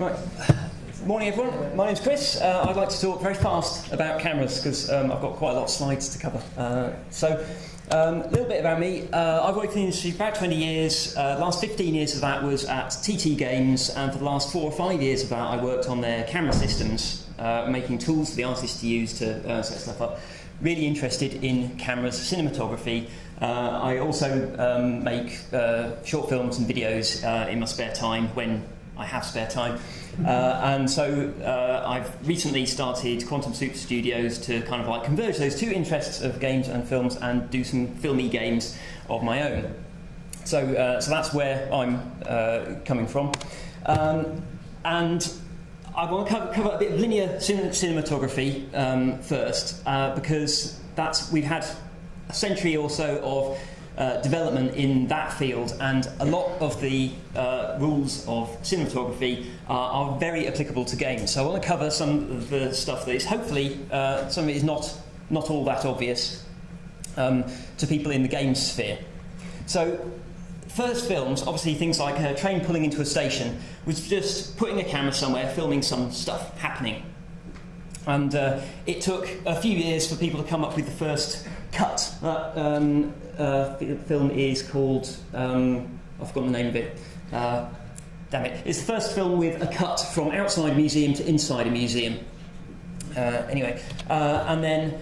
Right. Morning, everyone. My name's Chris. I'd like to talk very fast about cameras because I've got quite a lot of slides to cover. A little bit about me. I've worked in the industry for about 20 years. The last 15 years of that was at TT Games, and for the last 4 or 5 years of that I worked on their camera systems, making tools for the artists to use to set stuff up. Really interested in cameras, cinematography. I also make short films and videos in my spare time when I have spare time. I've recently started Quantum Super Studios to kind of like converge those two interests of games and films and do some filmy games of my own. So that's where I'm coming from. And I want to cover a bit of linear cinematography first, because we've had a century or so of development in that field, and a lot of the rules of cinematography are very applicable to games. So I want to cover some of the stuff that is hopefully, some of it is not all that obvious to people in the game sphere. So first films, obviously things like a train pulling into a station, was just putting a camera somewhere, filming some stuff happening. And it took a few years for people to come up with the first cut. That film is called, I've forgotten the name of it. Damn it. It's the first film with a cut from outside a museum to inside a museum. And then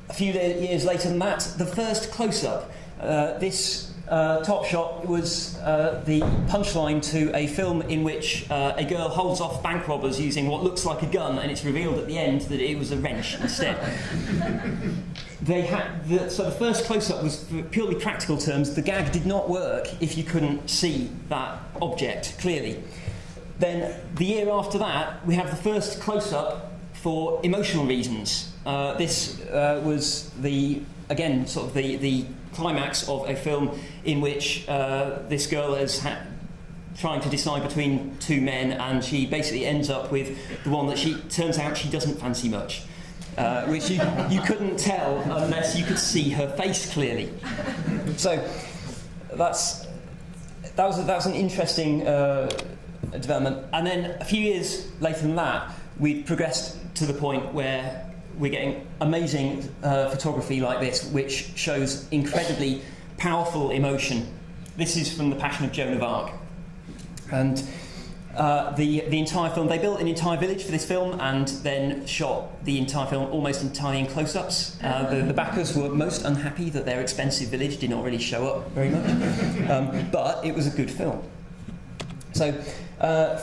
a few years later than that, the first close-up. This top shot was the punchline to a film in which a girl holds off bank robbers using what looks like a gun, and it's revealed at the end that it was a wrench instead. So the first close-up was, for purely practical terms, the gag did not work if you couldn't see that object clearly. Then the year after that, we have the first close-up for emotional reasons. This was the climax of a film in which this girl is trying to decide between two men, and she basically ends up with the one that turns out she doesn't fancy much, which you couldn't tell unless you could see her face clearly. So that was an interesting development. And then a few years later than that, we progressed to the point where we're getting amazing photography like this, which shows incredibly powerful emotion. This is from The Passion of Joan of Arc. And the entire film, they built an entire village for this film and then shot the entire film almost entirely in close-ups. The backers were most unhappy that their expensive village did not really show up very much, but it was a good film. So,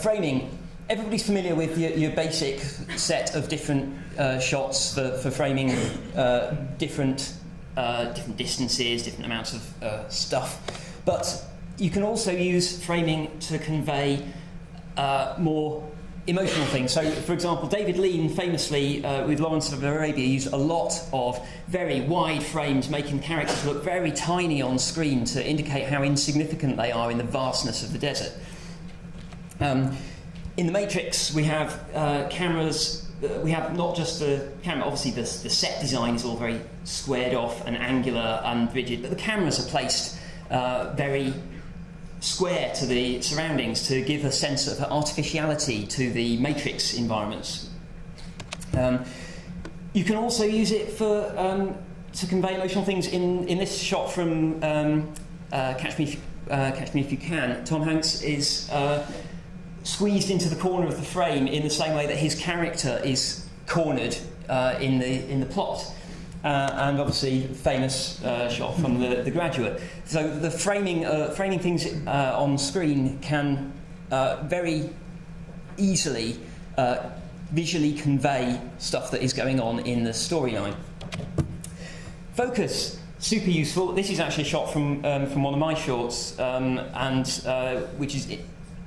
framing. Everybody's familiar with your basic set of different shots for framing different distances, different amounts of stuff. But you can also use framing to convey more emotional things. So, for example, David Lean famously, with Lawrence of Arabia, used a lot of very wide frames, making characters look very tiny on screen to indicate how insignificant they are in the vastness of the desert. In The Matrix, we have cameras. We have not just the camera. Obviously, the set design is all very squared off and angular and rigid, but the cameras are placed very square to the surroundings to give a sense of artificiality to the Matrix environments. You can also use it for to convey emotional things. In this shot from Catch Me If You Can, Tom Hanks is squeezed into the corner of the frame in the same way that his character is cornered in the plot, and obviously famous shot from the Graduate. So the framing things on screen can very easily visually convey stuff that is going on in the storyline. Focus, super useful. This is actually a shot from one of my shorts, which is,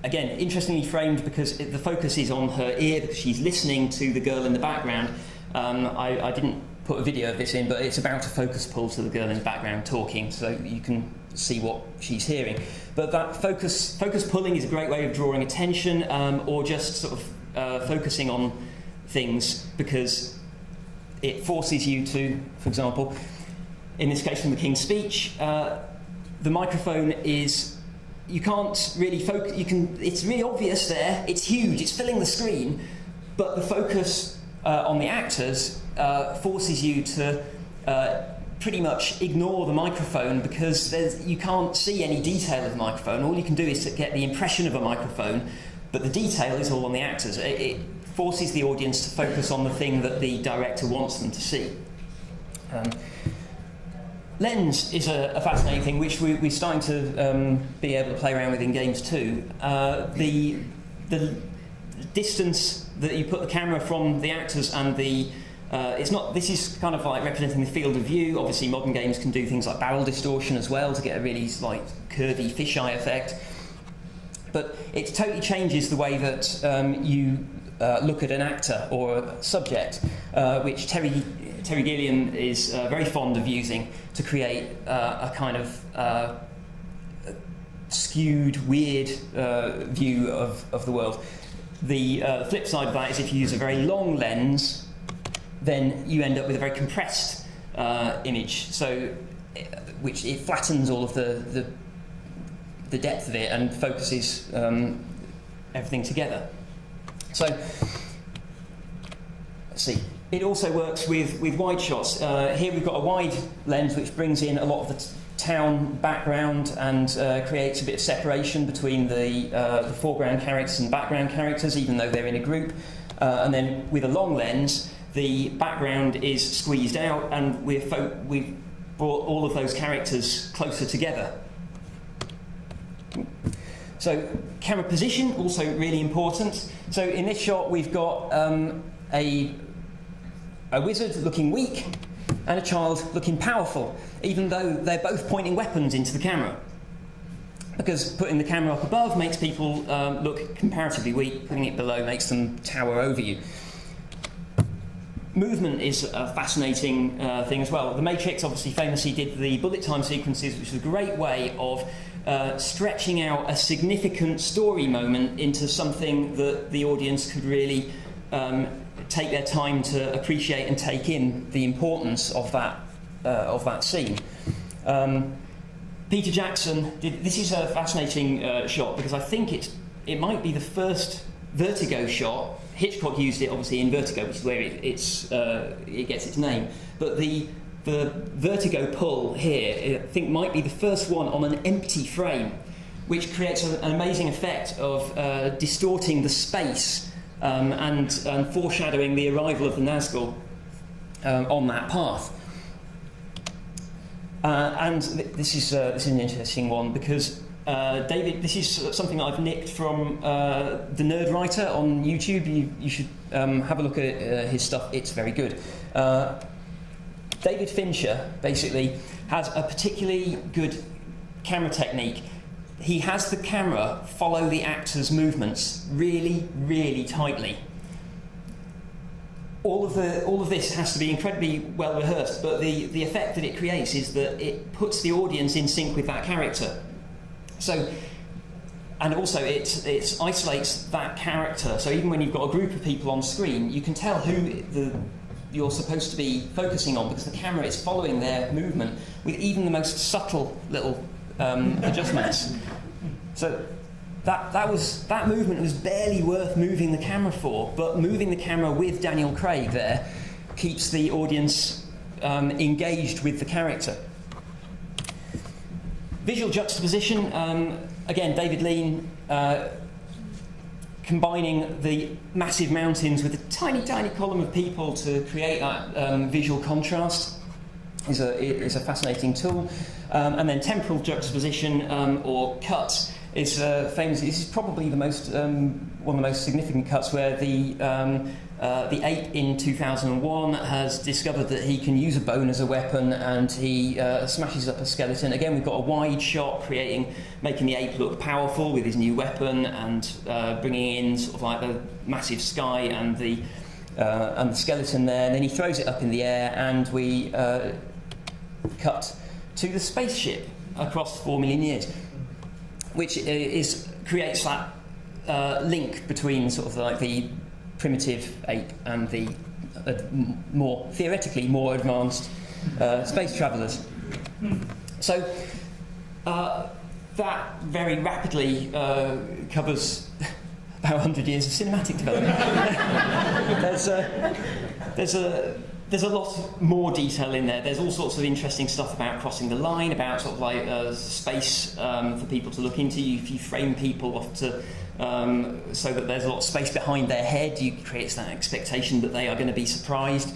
again, interestingly framed because the focus is on her ear because she's listening to the girl in the background. I didn't put a video of this in, but it's about a focus pull to the girl in the background talking, so you can see what she's hearing. But that focus pulling is a great way of drawing attention, or just sort of focusing on things because it forces you to, for example, in this case from the King's Speech, the microphone is you can't really focus. It's really obvious there. It's huge. It's filling the screen, but the focus on the actors forces you to pretty much ignore the microphone, because you can't see any detail of the microphone. All you can do is to get the impression of a microphone, but the detail is all on the actors. It forces the audience to focus on the thing that the director wants them to see. Lens is a fascinating thing, which we're starting to be able to play around with in games too. The distance that you put the camera from the actors and this is kind of like representing the field of view. Obviously modern games can do things like barrel distortion as well to get a really like curvy fisheye effect. But it totally changes the way that you look at an actor or a subject, which Terry Gilliam is very fond of using to create a kind of skewed, weird view of the world. The flip side of that is if you use a very long lens, then you end up with a very compressed image, which it flattens all of the depth of it and focuses everything together. So let's see. It also works with wide shots. Here we've got a wide lens which brings in a lot of the town background and creates a bit of separation between the foreground characters and background characters, even though they're in a group. And then with a long lens, the background is squeezed out, and we've brought all of those characters closer together. So camera position, also really important. So in this shot we've got a wizard looking weak and a child looking powerful, even though they're both pointing weapons into the camera. Because putting the camera up above makes people look comparatively weak, putting it below makes them tower over you. Movement is a fascinating thing as well. The Matrix obviously famously did the bullet time sequences, which is a great way of stretching out a significant story moment into something that the audience could really take their time to appreciate and take in the importance of that scene. Peter Jackson did. This is a fascinating shot because I think it might be the first Vertigo shot. Hitchcock used it obviously in Vertigo, which is where it gets its name. But the Vertigo pull here, I think, might be the first one on an empty frame, which creates an amazing effect of distorting the space and foreshadowing the arrival of the Nazgul on that path. And this is an interesting one because David, this is something that I've nicked from the Nerd Writer on YouTube. You should have a look at his stuff. It's very good. David Fincher basically has a particularly good camera technique. He has the camera follow the actor's movements really, really tightly. All of this has to be incredibly well rehearsed, but the effect that it creates is that it puts the audience in sync with that character. So, and also it isolates that character. So even when you've got a group of people on screen, you can tell who you're supposed to be focusing on because the camera is following their movement with even the most subtle little adjustments. So that movement was barely worth moving the camera for, but moving the camera with Daniel Craig there keeps the audience engaged with the character. Visual juxtaposition, again, David Lean combining the massive mountains with a tiny, tiny column of people to create that visual contrast is a fascinating tool. And then temporal juxtaposition or cut is famous. This is probably the most one of the most significant cuts, where the ape in 2001 has discovered that he can use a bone as a weapon, and he smashes up a skeleton. Again, we've got a wide shot making the ape look powerful with his new weapon, and bringing in sort of like the massive sky and the skeleton there. And then he throws it up in the air, and we cut to the spaceship across 4 million years, which creates that link between sort of like the primitive ape and the theoretically more advanced space travellers. So that very rapidly covers about 100 years of cinematic development. There's a lot more detail in there. There's all sorts of interesting stuff about crossing the line, about sort of like space for people to look into. If you frame people off to so that there's a lot of space behind their head, you create that expectation that they are going to be surprised.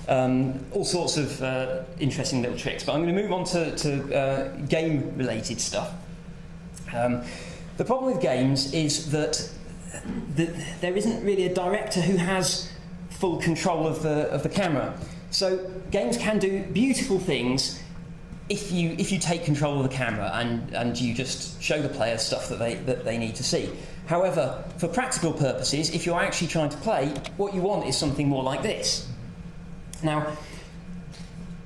All sorts of interesting little tricks. But I'm going to move on to game-related stuff. The problem with games is that there isn't really a director who has full control of the camera. So games can do beautiful things if you take control of the camera and you just show the player stuff that they need to see. However, for practical purposes, if you're actually trying to play, what you want is something more like this. Now,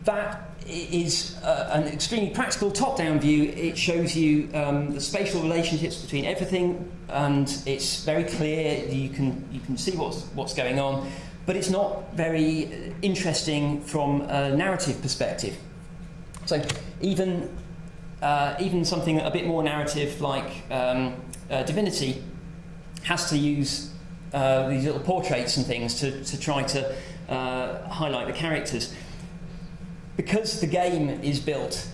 that is an extremely practical top-down view. It shows you the spatial relationships between everything, and it's very clear. You can see what's going on, but it's not very interesting from a narrative perspective. So even something a bit more narrative like Divinity has to use these little portraits and things to try to highlight the characters. Because the game is built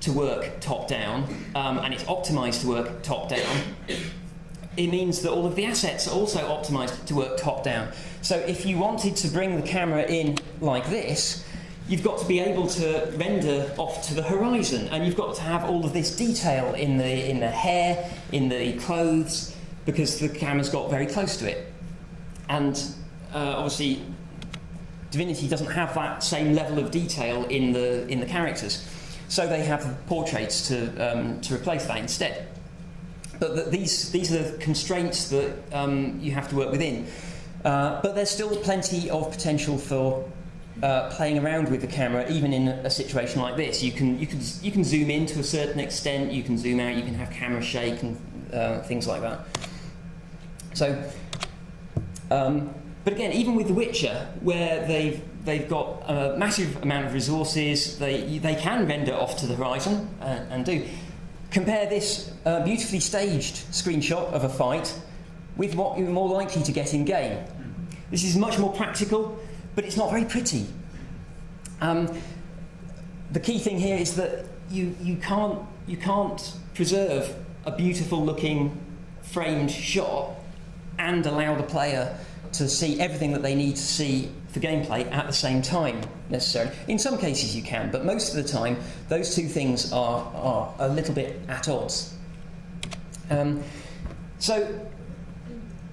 to work top-down, and it's optimised to work top-down, it means that all of the assets are also optimised to work top-down. So if you wanted to bring the camera in like this, you've got to be able to render off to the horizon, and you've got to have all of this detail in the hair, in the clothes, because the camera's got very close to it. And obviously, Divinity doesn't have that same level of detail in the characters, so they have portraits to replace that instead. But these are the constraints that you have to work within. But there's still plenty of potential for playing around with the camera, even in a situation like this. You can zoom in to a certain extent. You can zoom out. You can have camera shake and things like that. So. But again, even with The Witcher, where they've got a massive amount of resources, they can render off to the horizon and do. Compare this beautifully staged screenshot of a fight with what you're more likely to get in game. This is much more practical, but it's not very pretty. The key thing here is that you can't preserve a beautiful looking framed shot and allow the player to see everything that they need to see for gameplay at the same time, necessarily. In some cases you can, but most of the time those two things are a little bit at odds. So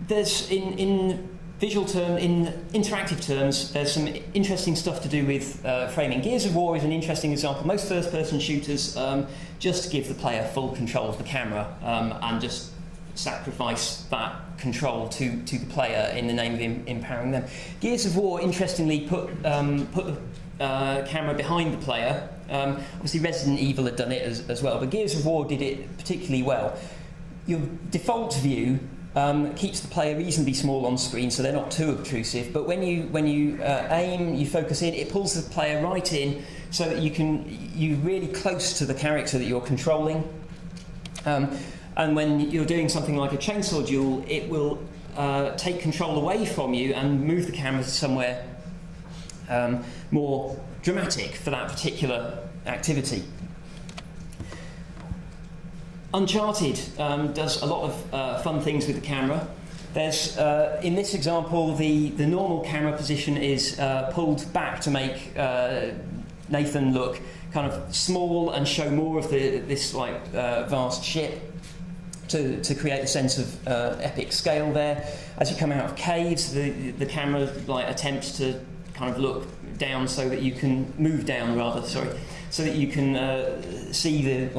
there's, in interactive terms, there's some interesting stuff to do with framing. Gears of War is an interesting example. Most first-person shooters just give the player full control of the camera and just sacrifice that control to the player in the name of empowering them. Gears of War, interestingly, put the camera behind the player. Obviously Resident Evil had done it as well, but Gears of War did it particularly well. Your default view keeps the player reasonably small on screen, so they're not too obtrusive, but when you aim, you focus in, it pulls the player right in so that you're really close to the character that you're controlling. And when you're doing something like a chainsaw duel, it will take control away from you and move the camera to somewhere more dramatic for that particular activity. Uncharted does a lot of fun things with the camera. There's, in this example, the normal camera position is pulled back to make Nathan look kind of small and show more of this vast ship. To create a sense of epic scale there. As you come out of caves, the camera attempts to kind of look down so that you can move down so that you can see the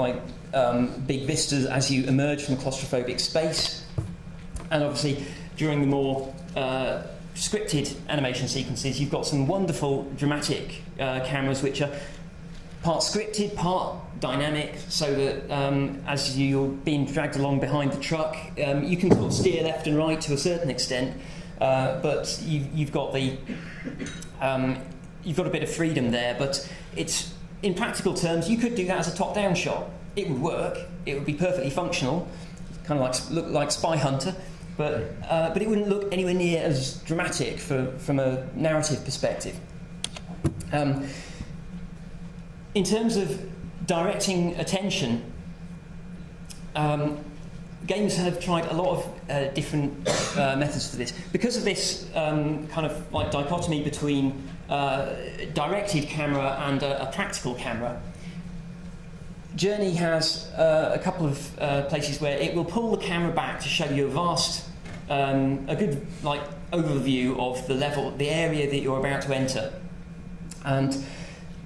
big vistas as you emerge from a claustrophobic space. And obviously, during the more scripted animation sequences, you've got some wonderful dramatic cameras which are part scripted, part dynamic, so that as you're being dragged along behind the truck, you can sort of steer left and right to a certain extent, but you've got a bit of freedom there. But it's, in practical terms, you could do that as a top-down shot. it would work. It would be perfectly functional, kind of look like Spy Hunter, but it wouldn't look anywhere near as dramatic from a narrative perspective. In terms of directing attention, games have tried a lot of different methods for this. Because of this kind of like dichotomy between directed camera and a practical camera, Journey has a couple of places where it will pull the camera back to show you a good like overview of the level, the area that you're about to enter.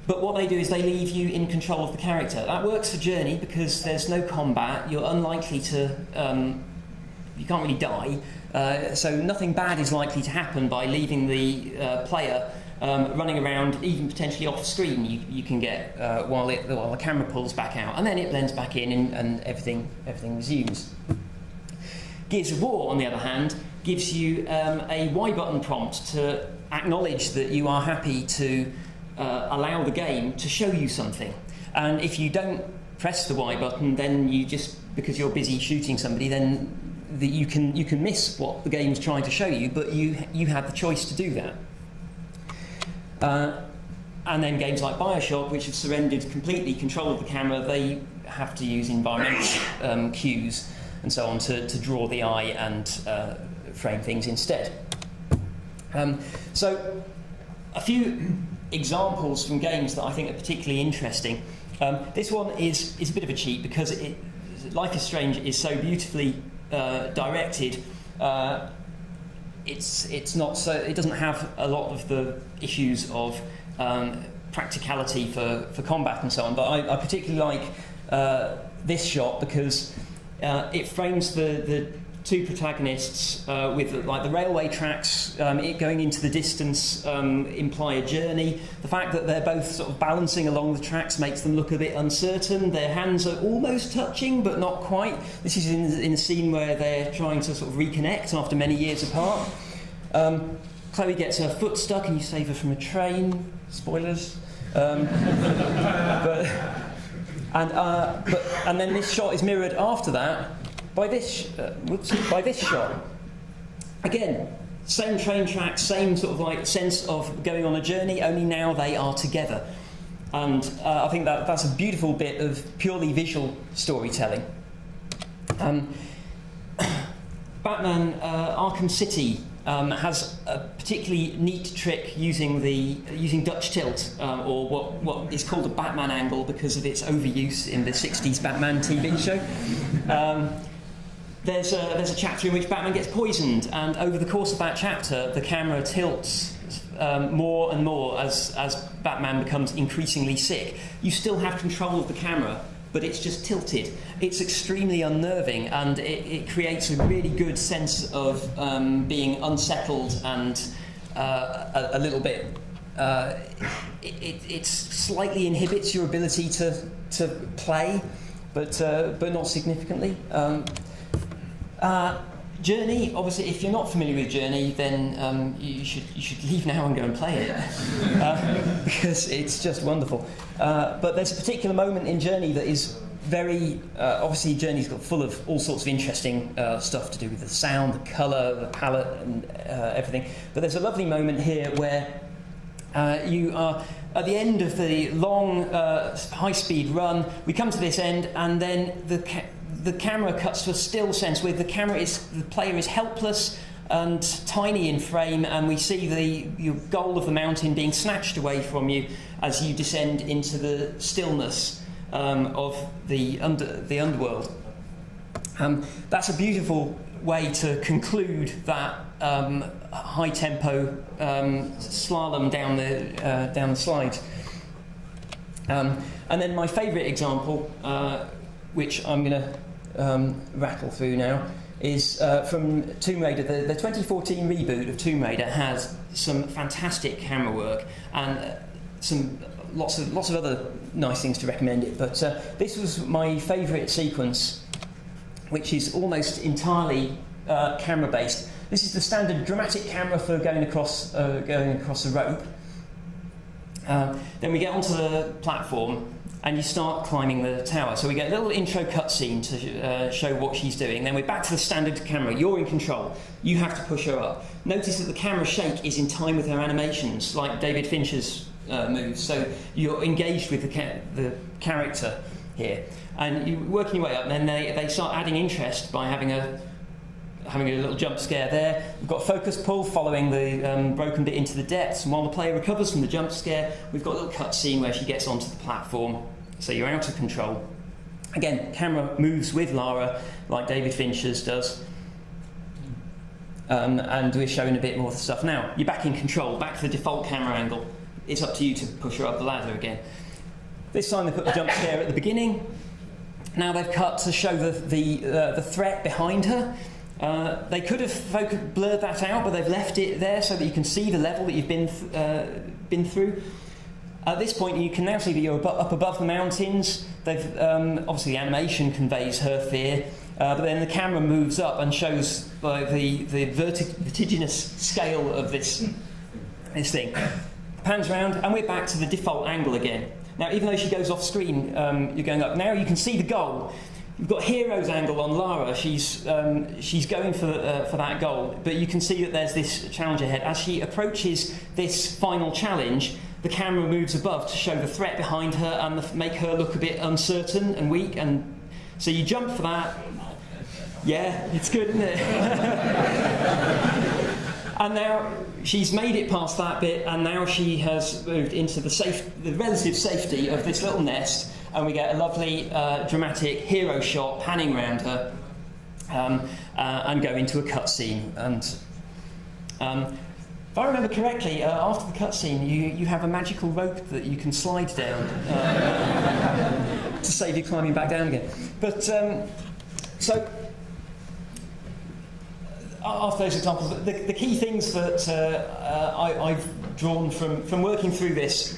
But what they do is they leave you in control of the character. That works for Journey because there's no combat. You're unlikely to, you can't really die. So nothing bad is likely to happen by leaving the player running around, even potentially off screen. You can get while the camera pulls back out, and then it blends back in, and everything resumes. Gears of War, on the other hand, gives you a Y button prompt to acknowledge that you are happy to allow the game to show you something. And if you don't press the Y button, then you just, because you're busy shooting somebody, then you can miss what the game's trying to show you, but you have the choice to do that. And then games like BioShock, which have surrendered completely control of the camera, they have to use environmental cues and so on to draw the eye and frame things instead. So a few examples from games that I think are particularly interesting. This one is a bit of a cheat because Life is Strange is so beautifully directed. It's not so, it doesn't have a lot of the issues of practicality for combat and so on. But I particularly like this shot because it frames the two protagonists with like the railway tracks it going into the distance imply a journey. The fact that they're both sort of balancing along the tracks makes them look a bit uncertain. Their hands are almost touching but not quite. This is in a scene where they're trying to sort of reconnect after many years apart. Chloe gets her foot stuck and you save her from a train. Spoilers. And then this shot is mirrored after that by this shot. Again, same train tracks, same sort of like sense of going on a journey, only now they are together. And I think that's a beautiful bit of purely visual storytelling. Batman Arkham City has a particularly neat trick using Dutch tilt, or what is called a Batman angle because of its overuse in the 60s Batman TV show. There's a chapter in which Batman gets poisoned, and over the course of that chapter, the camera tilts more and more as Batman becomes increasingly sick. You still have control of the camera, but it's just tilted. It's extremely unnerving, and it creates a really good sense of being unsettled and a little bit. It slightly inhibits your ability to play, but not significantly. Journey, obviously, if you're not familiar with Journey, then you should leave now and go and play it because it's just wonderful. But there's a particular moment in Journey that is very obviously. Journey's got full of all sorts of interesting stuff to do with the sound, the colour, the palette, and everything. But there's a lovely moment here where you are at the end of the long high-speed run. We come to this end, and then the camera cuts to a still sense where the player is helpless and tiny in frame, and we see your goal of the mountain being snatched away from you as you descend into the stillness of the underworld. That's a beautiful way to conclude that high tempo slalom down the slides. And then my favourite example, which I'm going to rattle through now, is from Tomb Raider. The 2014 reboot of Tomb Raider has some fantastic camera work and lots of other nice things to recommend it. But this was my favourite sequence, which is almost entirely camera based. This is the standard dramatic camera for going across a rope. Then we get onto the platform, and you start climbing the tower. So we get a little intro cutscene to show what she's doing. Then we're back to the standard camera. You're in control. You have to push her up. Notice that the camera shake is in time with her animations, like David Fincher's moves. So you're engaged with the character here. And you're working your way up, and then they start adding interest by having a little jump scare there. We've got focus pull following the broken bit into the depths, and while the player recovers from the jump scare, we've got a little cutscene where she gets onto the platform, so you're out of control. Again, camera moves with Lara, like David Fincher's does. And we're showing a bit more of the stuff now. You're back in control, back to the default camera angle. It's up to you to push her up the ladder again. This time they put the jump scare at the beginning. Now they've cut to show the threat behind her. They could have blurred that out, but they've left it there so that you can see the level that you've been through. At this point, you can now see that you're up above the mountains. They've obviously the animation conveys her fear, but then the camera moves up and shows the vertiginous scale of this thing. Pans around, and we're back to the default angle again. Now, even though she goes off screen, you're going up. Now you can see the goal. You've got hero's angle on Lara. She's going for that goal, but you can see that there's this challenge ahead. As she approaches this final challenge, the camera moves above to show the threat behind her and make her look a bit uncertain and weak. And so you jump for that. Yeah, it's good, isn't it? And now she's made it past that bit, and now she has moved into the relative safety of this little nest. And we get a lovely dramatic hero shot panning around her and go into a cutscene. And if I remember correctly, after the cutscene, you have a magical rope that you can slide down to save you climbing back down again. But so after those examples, the key things that I've drawn from working through this.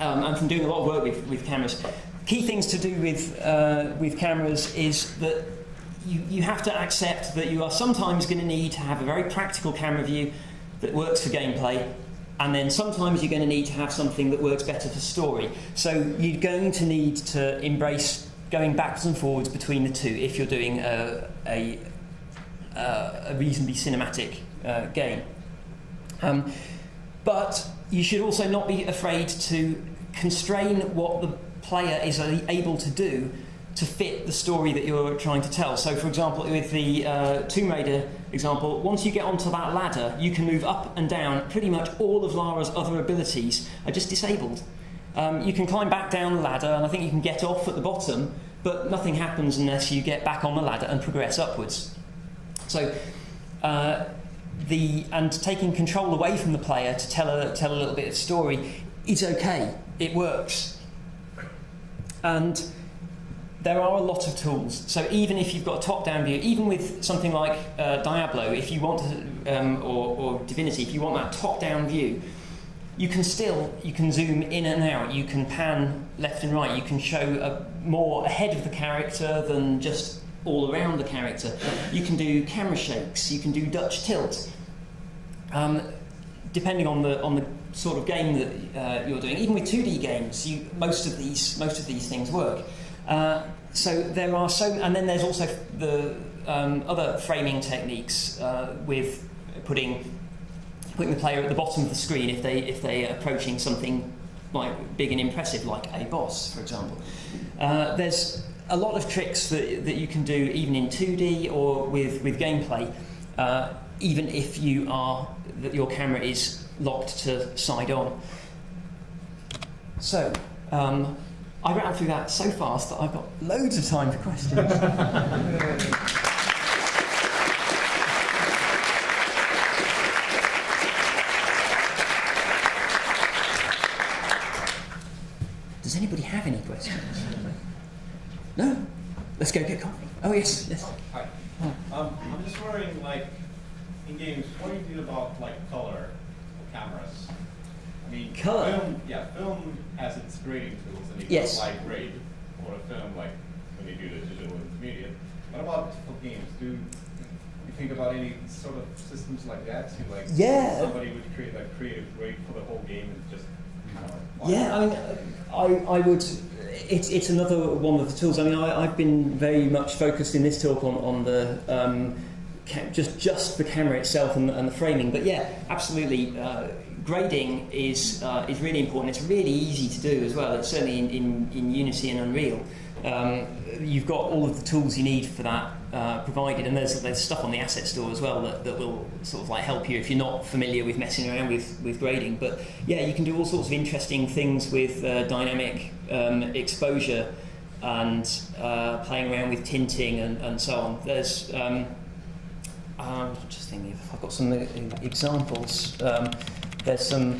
And from doing a lot of work with cameras, key things to do with cameras is that you have to accept that you are sometimes going to need to have a very practical camera view that works for gameplay, and then sometimes you're going to need to have something that works better for story. So you're going to need to embrace going backwards and forwards between the two if you're doing a reasonably cinematic game. But you should also not be afraid to constrain what the player is able to do to fit the story that you're trying to tell. So, for example, with the Tomb Raider example, once you get onto that ladder, you can move up and down. Pretty much all of Lara's other abilities are just disabled. You can climb back down the ladder, and I think you can get off at the bottom, but nothing happens unless you get back on the ladder and progress upwards. So, and taking control away from the player to tell a little bit of story is okay. It works. And there are a lot of tools. So even if you've got a top-down view, even with something like Diablo, if you want to, or Divinity, if you want that top-down view, you can zoom in and out. You can pan left and right. You can show more ahead of the character than just all around the character. You can do camera shakes. You can do Dutch tilt. Depending on the sort of game that you're doing, even with 2D games, most of these things work. So there are and then there's also the other framing techniques with putting the player at the bottom of the screen if they are approaching something like big and impressive, like a boss, for example. There's a lot of tricks that you can do even in 2D or with gameplay, even if that your camera is locked to side on. So, I ran through that so fast that I've got loads of time for questions. Does anybody have any questions? No? Let's go get coffee. Oh, yes. Hi. I'm just wondering, in games, what do you do about, color or cameras? I mean, Color? Film has its grading tools, and you Yes. can apply grade for a film, when you do the digital intermediate. What about for games? Do you think about any sort of systems like that? Yeah. Somebody would create creative grade for the whole game and just kind of Yeah, I mean, I would. it's another one of the tools. I mean, I've been very much focused in this talk on the just the camera itself and the framing. But yeah, absolutely. Grading is really important. It's really easy to do as well. It's certainly in Unity and Unreal. You've got all of the tools you need for that provided, and there's stuff on the asset store as well that will sort of like help you if you're not familiar with messing around with grading. But yeah, you can do all sorts of interesting things with dynamic exposure and playing around with tinting and so on. There's I'm just thinking if I've got some examples. There's some,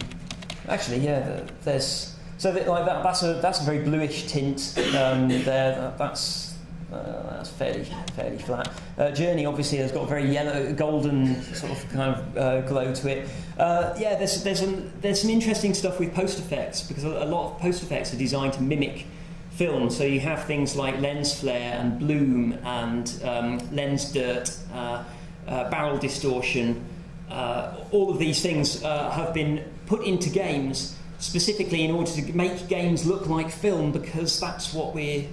actually, yeah. There's like that. That's a very bluish tint there. That's fairly flat. Journey obviously has got a very yellow, golden sort of kind of glow to it. Yeah, there's some interesting stuff with post effects, because a lot of post effects are designed to mimic film. So you have things like lens flare and bloom and lens dirt, barrel distortion. All of these things have been put into games specifically in order to make games look like film, because that's what we're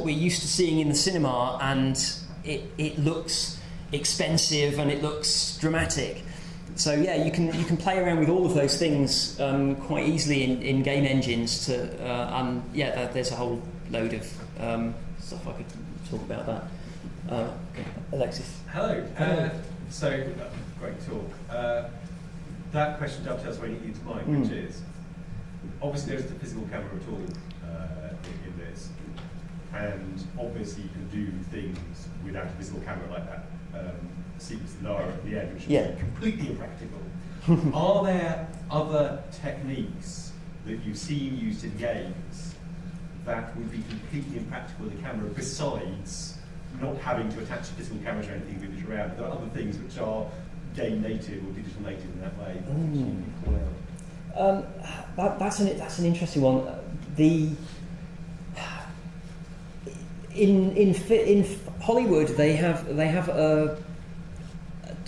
used to seeing in the cinema, and it looks expensive and it looks dramatic. So yeah, you can play around with all of those things quite easily in game engines. And yeah, there's a whole load of stuff I could talk about that. Okay. Alexis. Hello. So great talk. That question dovetails right into mine, which is obviously there's the physical camera tool in this, and obviously you can do things without a physical camera like that sequence of Lara at the end, which is completely impractical. Are there other techniques that you've seen used in games that would be completely impractical with a camera besides not having to attach a physical camera to anything with it around? There are other things which are game native or digital native in that way. That's an interesting one. In Hollywood they have a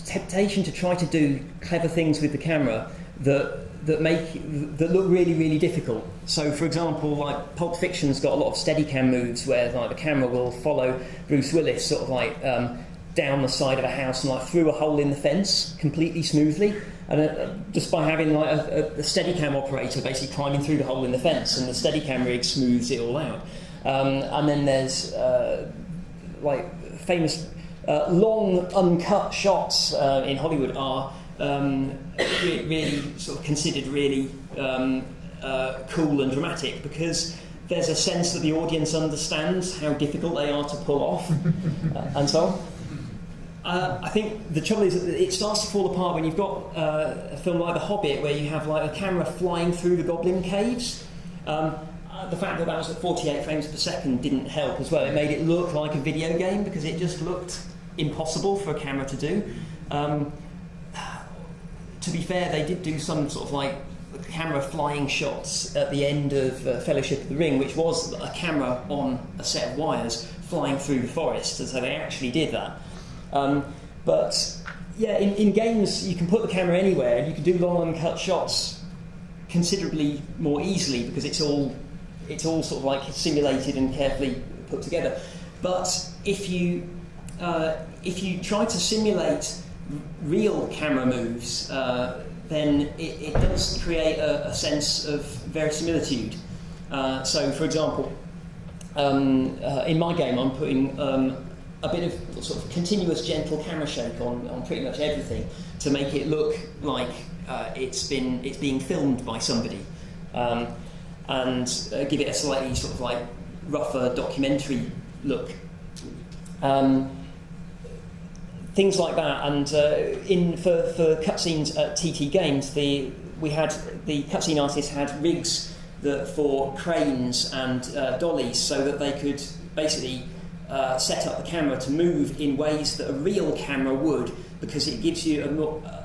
temptation to try to do clever things with the camera that look really, really difficult. So, for example, like Pulp Fiction's got a lot of Steadicam moves where like the camera will follow Bruce Willis sort of like down the side of a house and like through a hole in the fence completely smoothly, and just by having like a Steadicam operator basically climbing through the hole in the fence, and the Steadicam rig smooths it all out. And then there's like famous long uncut shots in Hollywood are really sort of considered really cool and dramatic, because there's a sense that the audience understands how difficult they are to pull off, and so on. I think the trouble is that it starts to fall apart when you've got a film like The Hobbit, where you have like a camera flying through the goblin caves. The fact that was at 48 frames per second didn't help as well. It made it look like a video game because it just looked impossible for a camera to do. To be fair, they did do some sort of like camera flying shots at the end of Fellowship of the Ring, which was a camera on a set of wires flying through the forest, and so they actually did that. But yeah, in games you can put the camera anywhere and you can do long uncut shots considerably more easily, because it's all sort of like simulated and carefully put together. But if you try to simulate real camera moves, then it does create a sense of verisimilitude. So, for example, in my game, I'm putting a bit of sort of continuous gentle camera shake on pretty much everything to make it look like it's being filmed by somebody, and give it a slightly sort of like rougher documentary look. Things like that, and for cutscenes at TT Games, the cutscene artists had rigs for cranes and dollies, so that they could basically set up the camera to move in ways that a real camera would, because it gives you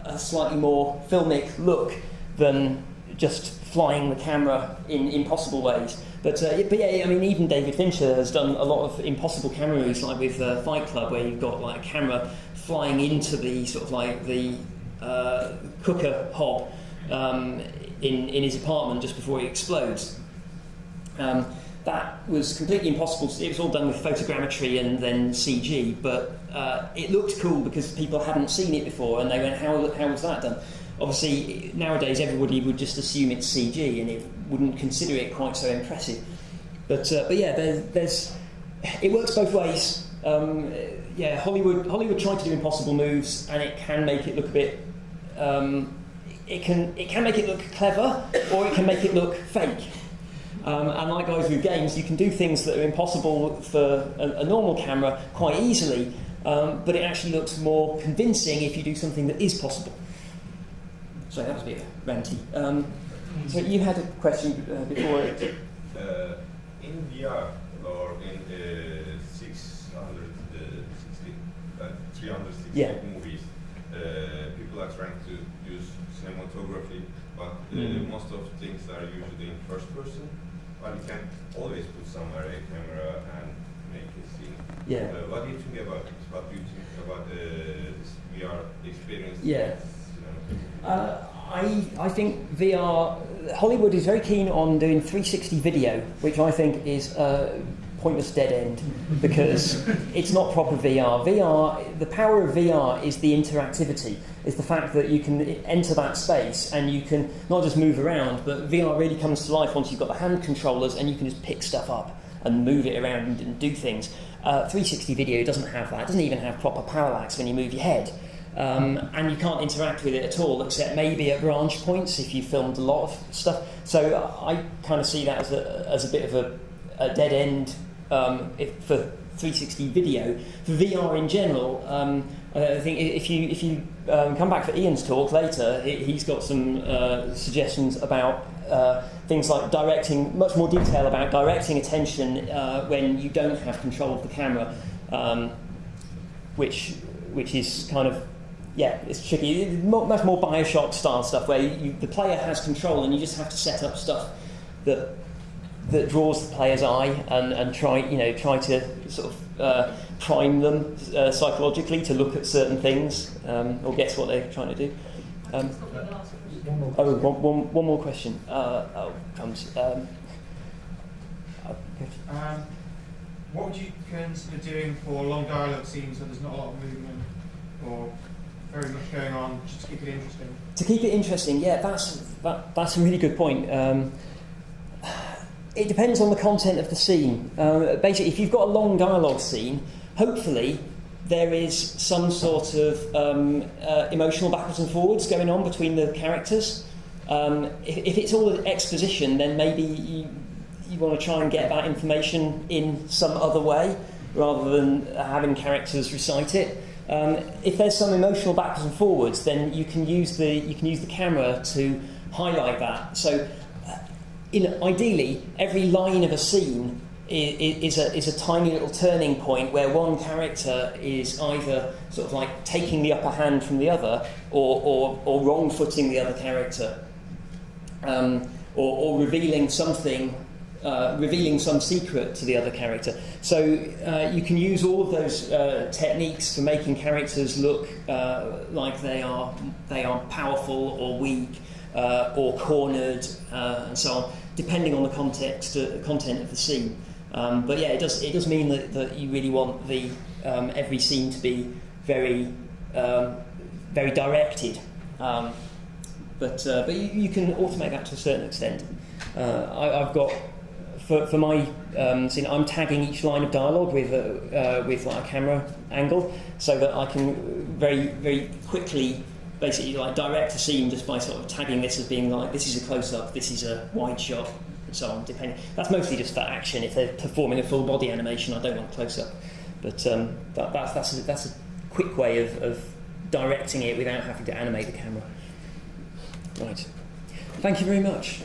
a slightly more filmic look than just flying the camera in impossible ways. But yeah, I mean, even David Fincher has done a lot of impossible camera moves, like with Fight Club, where you've got like a camera flying into the sort of like the cooker hob in his apartment just before he explodes. that was completely impossible. It was all done with photogrammetry and then CG, but it looked cool because people hadn't seen it before, and they went, how was that done? Obviously, nowadays everybody would just assume it's CG, and it wouldn't consider it quite so impressive. But yeah, it works both ways. Yeah, Hollywood tried to do impossible moves, and it can make it look a bit. It can make it look clever, or it can make it look fake. And like guys with games, you can do things that are impossible for a normal camera quite easily, but it actually looks more convincing if you do something that is possible. So that was a bit ranty. So you had a question before. In VR or in 360 movies, people are trying to use cinematography, but most of things are usually in first person. But you can always put somewhere a camera and make a scene. Yeah. What do you think about it? What do you think about this VR experience? Yeah. I think VR. Hollywood is very keen on doing 360 video, which I think is a pointless dead end because it's not proper VR. The power of VR is the interactivity, is the fact that you can enter that space and you can not just move around, but VR really comes to life once you've got the hand controllers and you can just pick stuff up and move it around and do things. 360 video doesn't have that. It doesn't even have proper parallax when you move your head. And you can't interact with it at all, except maybe at branch points if you filmed a lot of stuff. So I kind of see that as a bit of a dead end for 360 video. For VR in general, I think if you come back for Ian's talk later, he's got some suggestions about things like directing, much more detail about directing attention when you don't have control of the camera, which is kind of. Yeah, it's tricky. Much more Bioshock style stuff where the player has control and you just have to set up stuff that draws the player's eye and try to sort of prime them psychologically to look at certain things or guess what they're trying to do. One more question. Comes. What would you consider doing for long dialogue scenes where there's not a lot of movement or very much going on, just to keep it interesting? To keep it interesting, yeah, that's a really good point. It depends on the content of the scene. Basically, if you've got a long dialogue scene, hopefully there is some sort of emotional backwards and forwards going on between the characters. If it's all exposition, then maybe you want to try and get that information in some other way rather than having characters recite it. If there's some emotional backwards and forwards, then you can use the camera to highlight that. So, ideally, every line of a scene is a tiny little turning point where one character is either sort of like taking the upper hand from the other, or wrong-footing the other character, or revealing something. Revealing some secret to the other character. So you can use all of those techniques for making characters look like they are powerful or weak or cornered and so on, depending on the content of the scene. But yeah, it does mean that you really want the every scene to be very very directed. But you can automate that to a certain extent. I've got. For my scene, I'm tagging each line of dialogue with like a camera angle, so that I can very very quickly basically like direct a scene just by sort of tagging this as being like this is a close up, this is a wide shot, and so on. Depending, that's mostly just for action. If they're performing a full body animation, I don't want close up. But that's a quick way of directing it without having to animate the camera. Right. Thank you very much.